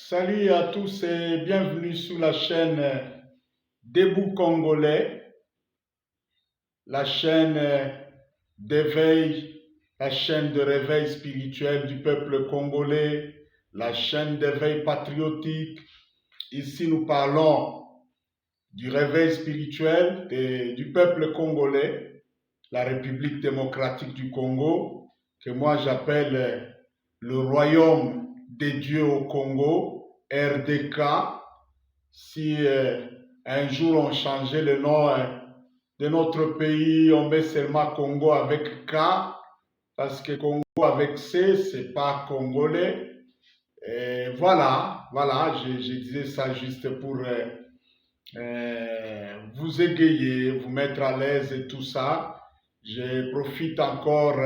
Salut à tous et bienvenue sur la chaîne Debout Congolais, la chaîne d'éveil, la chaîne de réveil spirituel du peuple congolais, la chaîne d'éveil patriotique. Ici, nous parlons du réveil spirituel du peuple congolais, la République démocratique du Congo, que moi j'appelle le royaume des dieux au Congo, RDK. Si un jour on changeait le nom de notre pays, on met seulement Congo avec K, parce que Congo avec C, c'est pas congolais. Et voilà, je disais ça juste pour vous égayer, vous mettre à l'aise et tout ça. Je profite encore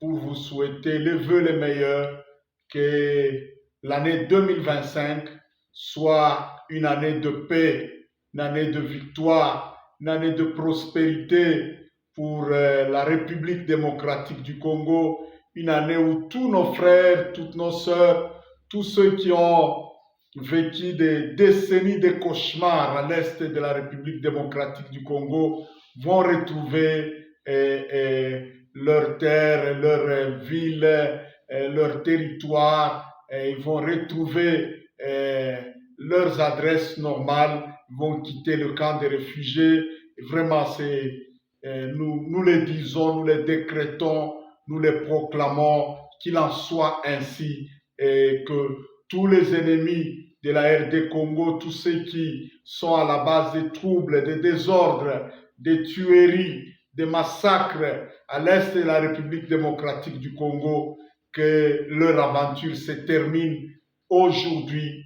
pour vous souhaiter les vœux les meilleurs, que l'année 2025 soit une année de paix, une année de victoire, une année de prospérité pour la République démocratique du Congo, une année où tous nos frères, toutes nos sœurs, tous ceux qui ont vécu des décennies de cauchemars à l'est de la République démocratique du Congo vont retrouver leurs terres, leurs villes, leur territoire, ils vont retrouver leurs adresses normales, ils vont quitter le camp des réfugiés. Vraiment, nous les disons, nous les décrétons, nous les proclamons, qu'il en soit ainsi et que tous les ennemis de la RD Congo, tous ceux qui sont à la base des troubles, des désordres, des tueries, des massacres à l'est de la République démocratique du Congo, que leur aventure se termine aujourd'hui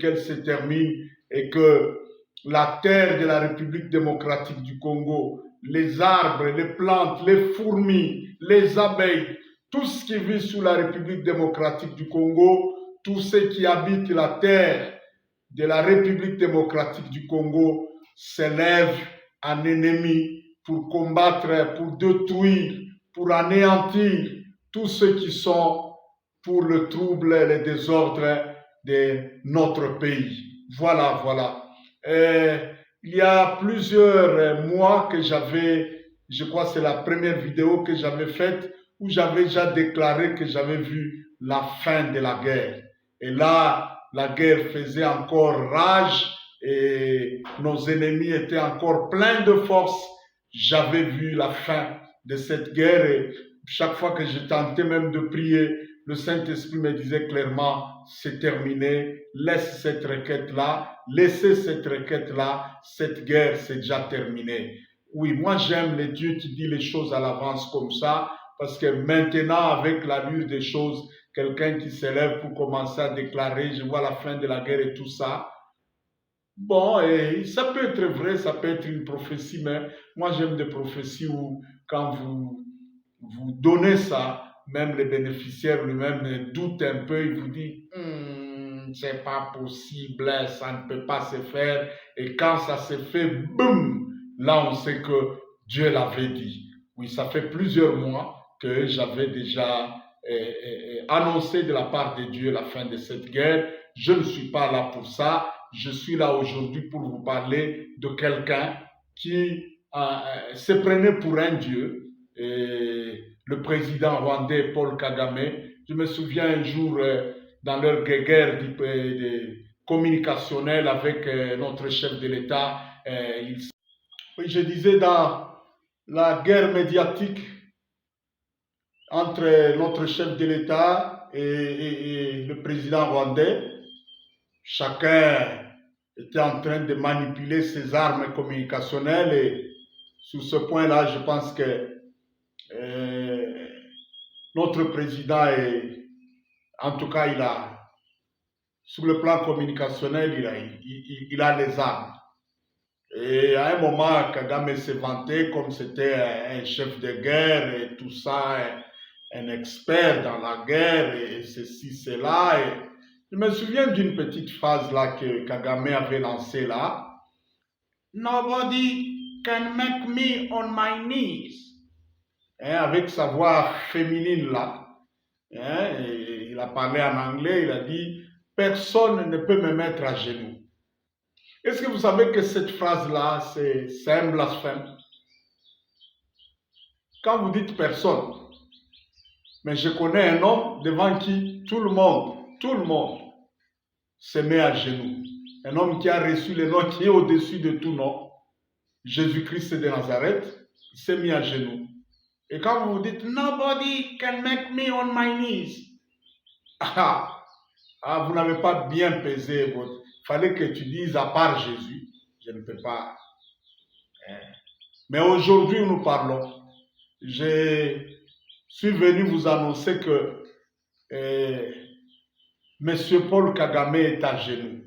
qu'elle se termine et que la terre de la République démocratique du Congo, les arbres, les plantes, les fourmis, les abeilles, tout ce qui vit sous la République démocratique du Congo, tous ceux qui habitent la terre de la République démocratique du Congo s'élèvent en ennemi pour combattre, pour détruire, pour anéantir tous ceux qui sont pour le trouble et le désordre de notre pays. Voilà. Il y a plusieurs mois que je crois que c'est la première vidéo que j'avais faite, où j'avais déjà déclaré que j'avais vu la fin de la guerre. Et là, la guerre faisait encore rage et nos ennemis étaient encore pleins de force. J'avais vu la fin de cette guerre et chaque fois que je tentais même de prier, le Saint-Esprit me disait clairement, c'est terminé, laisse cette requête-là, laissez cette requête-là, cette guerre, c'est déjà terminé. Oui, moi j'aime les dieux qui disent les choses à l'avance comme ça, parce que maintenant, avec l'allure des choses, quelqu'un qui s'élève pour commencer à déclarer, je vois la fin de la guerre et tout ça, bon, et ça peut être vrai, ça peut être une prophétie, mais moi j'aime des prophéties où quand vous donnez ça, même les bénéficiaires lui-même doutent un peu, ils vous disent c'est pas possible, ça ne peut pas se faire. Et quand ça se fait, boum, là on sait que Dieu l'avait dit. Oui, ça fait plusieurs mois que j'avais déjà annoncé de la part de Dieu la fin de cette guerre. Je ne suis pas là pour ça. Je suis là aujourd'hui pour vous parler de quelqu'un qui se prenait pour un dieu. Le président rwandais Paul Kagame. Je me souviens un jour dans leur guerre communicationnelle avec notre chef de l'État. Oui, je disais dans la guerre médiatique entre notre chef de l'État et le président rwandais, chacun était en train de manipuler ses armes communicationnelles et sur ce point-là, je pense que notre président en tout cas, sur le plan communicationnel, il a les armes. Et à un moment, Kagame s'est vanté comme c'était un chef de guerre et tout ça, un expert dans la guerre et ceci, cela. Et je me souviens d'une petite phrase là que Kagame avait lancée là. Nobody can make me on my knees. Avec sa voix féminine là. Il a parlé en anglais, il a dit personne ne peut me mettre à genoux. Est-ce que vous savez que cette phrase-là, c'est un blasphème? Quand vous dites personne, mais je connais un homme devant qui tout le monde se met à genoux. Un homme qui a reçu le nom qui est au-dessus de tout nom, Jésus-Christ de Nazareth, il s'est mis à genoux. Et quand vous vous dites, nobody can make me on my knees, vous n'avez pas bien pesé votre... Il fallait que tu dises, à part Jésus, je ne peux pas. Mais aujourd'hui, nous parlons. Je suis venu vous annoncer que Monsieur Paul Kagame est à genoux.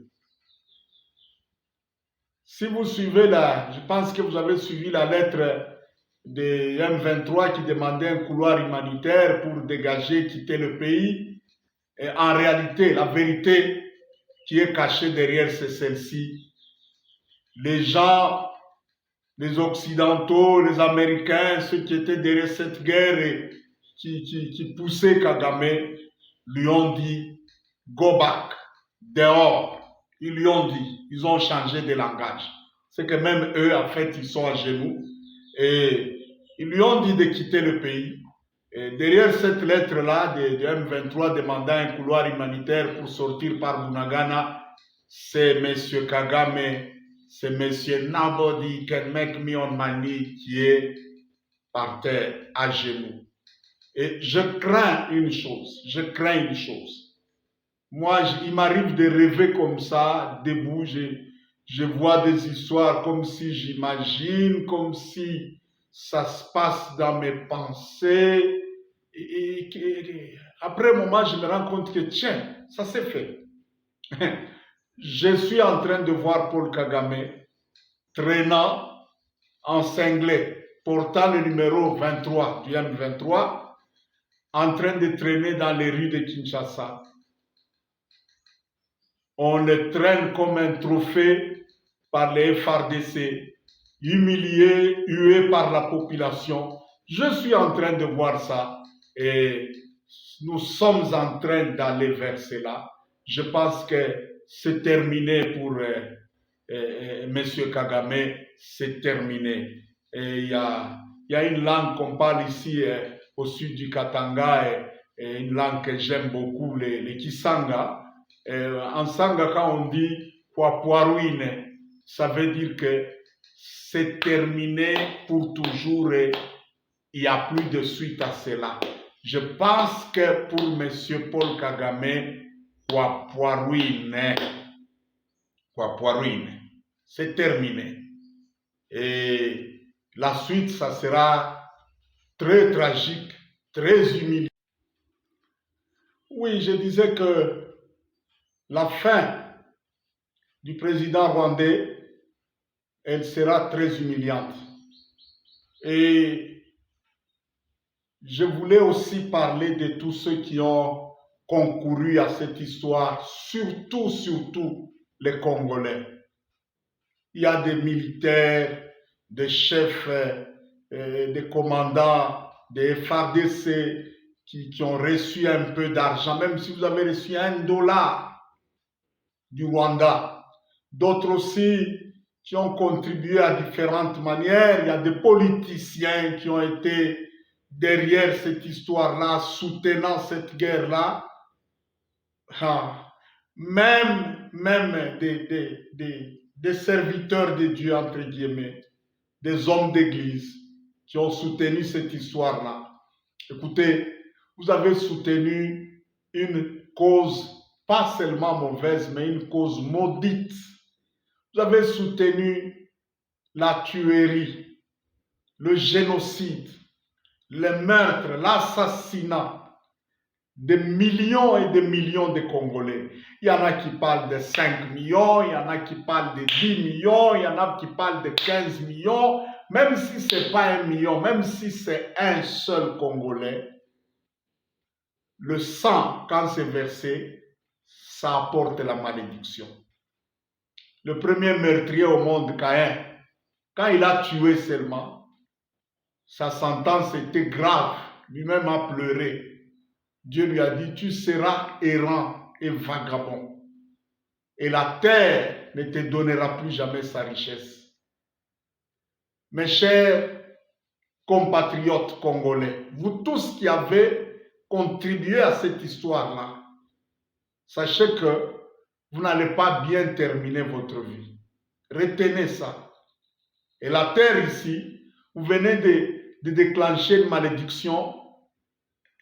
Si vous suivez je pense que vous avez suivi la lettre de M23 qui demandait un couloir humanitaire pour dégager, quitter le pays. Et en réalité, la vérité qui est cachée derrière, c'est celle-ci. Les gens, les Occidentaux, les Américains, ceux qui étaient derrière cette guerre et qui poussaient Kagame, lui ont dit « Go back, dehors ». Ils lui ont dit, ils ont changé de langage. C'est que même eux, en fait, ils sont à genoux. Et ils lui ont dit de quitter le pays. Et derrière cette lettre-là de M23 demandant un couloir humanitaire pour sortir par Bunagana, c'est M. Kagame, c'est M. Nobody can make me on my knee qui est par terre, à genoux. Et je crains une chose. Moi, il m'arrive de rêver comme ça, debout, je vois des histoires comme si j'imagine, comme si ça se passe dans mes pensées. Et après un moment, je me rends compte que, tiens, ça s'est fait. Je suis en train de voir Paul Kagame traînant en cinglet, portant le numéro 23 du M23, en train de traîner dans les rues de Kinshasa. On le traîne comme un trophée par les FARDC, humilié, hué par la population. Je suis en train de voir ça et nous sommes en train d'aller vers cela. Je pense que c'est terminé pour M. Kagame, c'est terminé. Et il y a une langue qu'on parle ici au sud du Katanga, et une langue que j'aime beaucoup, les Kisanga. En Sanga, quand on dit Poirouine, ça veut dire que c'est terminé pour toujours et il n'y a plus de suite à cela. Je pense que pour M. Paul Kagame, Poirouine, c'est terminé. Et la suite, ça sera très tragique, très humiliant. Oui, je disais que la fin du président rwandais, elle sera très humiliante. Et je voulais aussi parler de tous ceux qui ont concouru à cette histoire, surtout les Congolais. Il y a des militaires, des chefs, des commandants, des FARDC qui ont reçu un peu d'argent, même si vous avez reçu $1 du Rwanda. D'autres aussi qui ont contribué à différentes manières. Il y a des politiciens qui ont été derrière cette histoire-là, soutenant cette guerre-là. Même des serviteurs de Dieu, entre guillemets, des hommes d'église qui ont soutenu cette histoire-là. Écoutez, vous avez soutenu une cause pas seulement mauvaise, mais une cause maudite. Vous avez soutenu la tuerie, le génocide, le meurtre, l'assassinat de millions et de millions de Congolais. Il y en a qui parlent de 5 millions, il y en a qui parlent de 10 millions, il y en a qui parlent de 15 millions. Même si ce n'est pas 1 million, même si c'est un seul Congolais, le sang, quand c'est versé, ça apporte la malédiction. Le premier meurtrier au monde, Caïn, quand il a tué seulement, sa sentence était grave. Lui-même a pleuré. Dieu lui a dit, tu seras errant et vagabond. et la terre ne te donnera plus jamais sa richesse. Mes chers compatriotes congolais, vous tous qui avez contribué à cette histoire-là, sachez que vous n'allez pas bien terminer votre vie. Retenez ça. Et la terre ici, vous venez de déclencher une malédiction.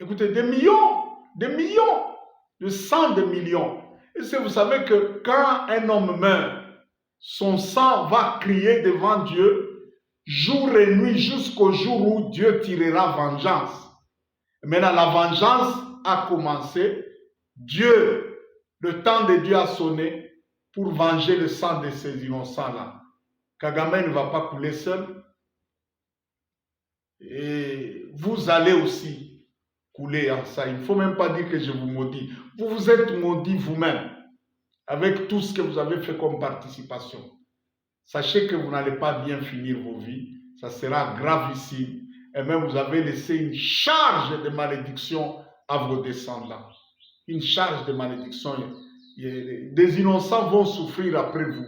Écoutez, des millions, de cent de millions. Et si vous savez que quand un homme meurt, son sang va crier devant Dieu jour et nuit jusqu'au jour où Dieu tirera vengeance. Maintenant, la vengeance a commencé. Dieu, le temps de Dieu a sonné pour venger le sang de ces innocents-là. Kagame ne va pas couler seul. Et vous allez aussi couler en ça. Il ne faut même pas dire que je vous maudis. Vous vous êtes maudits vous-même avec tout ce que vous avez fait comme participation. Sachez que vous n'allez pas bien finir vos vies. Ça sera gravissime. Et même vous avez laissé une charge de malédiction à vos descendants. Une charge de malédiction. Des innocents vont souffrir après vous.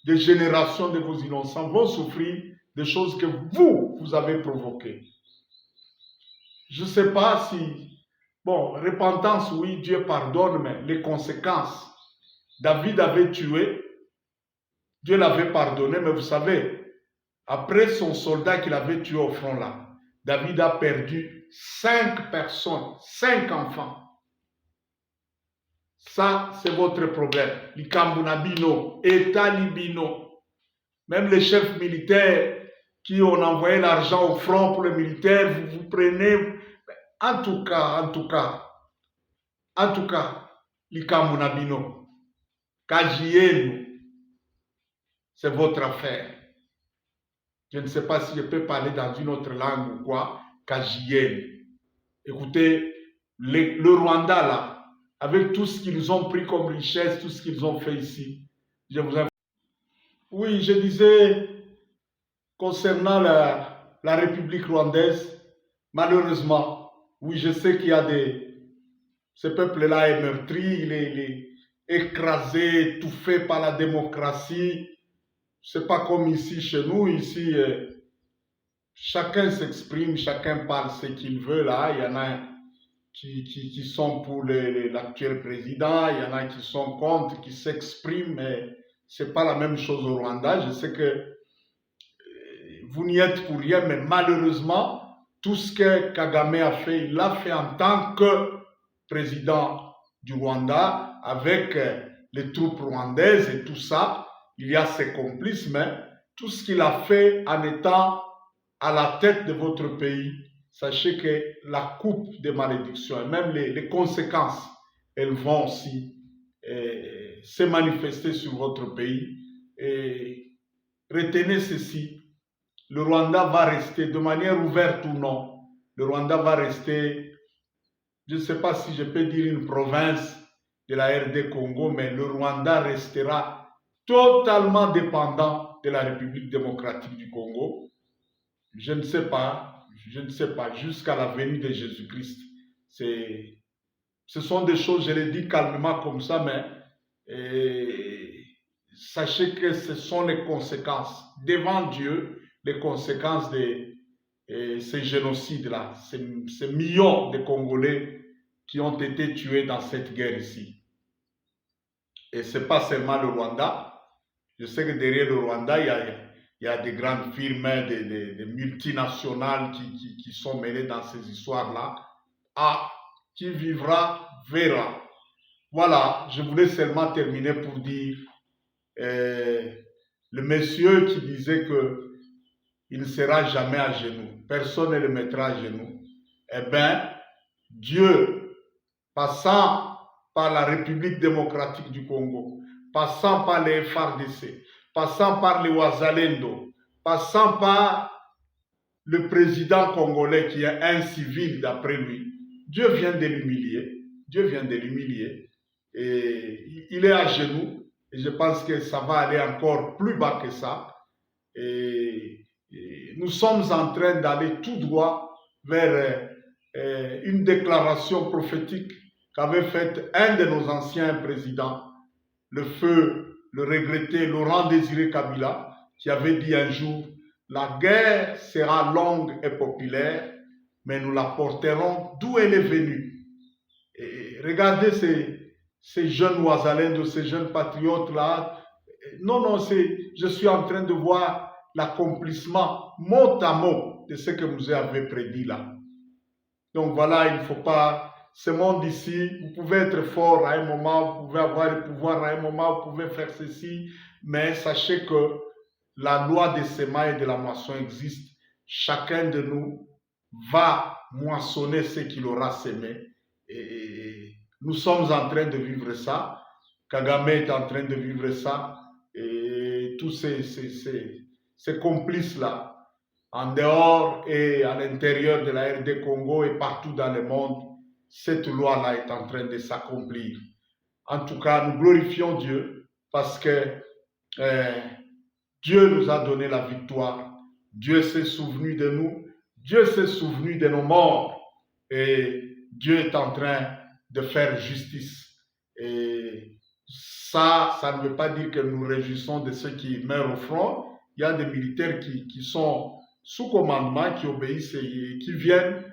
Des générations de vos innocents vont souffrir des choses que vous avez provoquées. Je ne sais pas si... Bon, repentance, oui, Dieu pardonne, mais les conséquences. David avait tué, Dieu l'avait pardonné, mais vous savez, après son soldat qu'il avait tué au front là, David a perdu 5 personnes, 5 enfants. Ça, c'est votre problème. Likambunabino, État libino. Même les chefs militaires qui ont envoyé l'argent au front pour les militaires, vous prenez... En tout cas, Likambunabino, Kajienu, c'est votre affaire. Je ne sais pas si je peux parler dans une autre langue ou quoi, Kajienu. Écoutez, le Rwanda là, avec tout ce qu'ils ont pris comme richesse, tout ce qu'ils ont fait ici, je vous invite. Oui, je disais, concernant la République rwandaise, malheureusement, oui, je sais qu'il y a ce peuple-là est meurtri, il est écrasé, étouffé par la démocratie. C'est pas comme ici, chez nous. Ici, chacun s'exprime, chacun parle ce qu'il veut. Là, il y en a qui sont pour l'actuel président, il y en a qui sont contre, qui s'expriment, mais c'est pas la même chose au Rwanda. Je sais que vous n'y êtes pour rien, mais malheureusement, tout ce que Kagame a fait, il l'a fait en tant que président du Rwanda, avec les troupes rwandaises et tout ça. Il y a ses complices, mais tout ce qu'il a fait en étant à la tête de votre pays, sachez que la coupe des malédictions et même les conséquences, elles vont aussi se manifester sur votre pays. Et retenez ceci. Le Rwanda va rester, de manière ouverte ou non, le Rwanda va rester, je ne sais pas si je peux dire une province de la RD Congo, mais le Rwanda restera totalement dépendant de la République démocratique du Congo. Je ne sais pas, jusqu'à la venue de Jésus-Christ. Ce sont des choses, je les dis calmement comme ça, mais sachez que ce sont les conséquences devant Dieu, les conséquences de ces génocides-là, ces millions de Congolais qui ont été tués dans cette guerre ici. Et ce n'est pas seulement le Rwanda. Je sais que derrière le Rwanda, il y a des grandes firmes, des multinationales qui sont mêlées dans ces histoires-là. Ah, qui vivra, verra. Voilà, je voulais seulement terminer pour dire, le monsieur qui disait que il ne sera jamais à genoux. Personne ne le mettra à genoux. Eh bien, Dieu, passant par la République démocratique du Congo, passant par les FARDC, passant par les Wazalendo, passant par le président congolais qui est un civil d'après lui, Dieu vient de l'humilier. Dieu vient de l'humilier. Et il est à genoux. Et je pense que ça va aller encore plus bas que ça. Et nous sommes en train d'aller tout droit vers une déclaration prophétique qu'avait faite un de nos anciens présidents, le feu, le regretté Laurent Désiré Kabila, qui avait dit un jour, la guerre sera longue et populaire, mais nous la porterons d'où elle est venue. Et regardez ces jeunes Ouazalendo, ces jeunes patriotes-là. Non, non, je suis en train de voir l'accomplissement mot à mot de ce que vous avez prédit là. Donc voilà, il ne faut pas, ce monde ici, vous pouvez être fort à un moment, vous pouvez avoir le pouvoir à un moment, vous pouvez faire ceci, mais sachez que la loi des semailles et de la moisson existe. Chacun de nous va moissonner ce qu'il aura semé. Et nous sommes en train de vivre ça. Kagame est en train de vivre ça. Et tous ces complices-là, en dehors et à l'intérieur de la RD Congo et partout dans le monde, cette loi-là est en train de s'accomplir. En tout cas, nous glorifions Dieu parce que Dieu nous a donné la victoire. Dieu s'est souvenu de nous. Dieu s'est souvenu de nos morts. Et Dieu est en train de faire justice. Et ça ne veut pas dire que nous réjouissons de ceux qui meurent au front. Il y a des militaires qui sont sous commandement, qui obéissent et qui viennent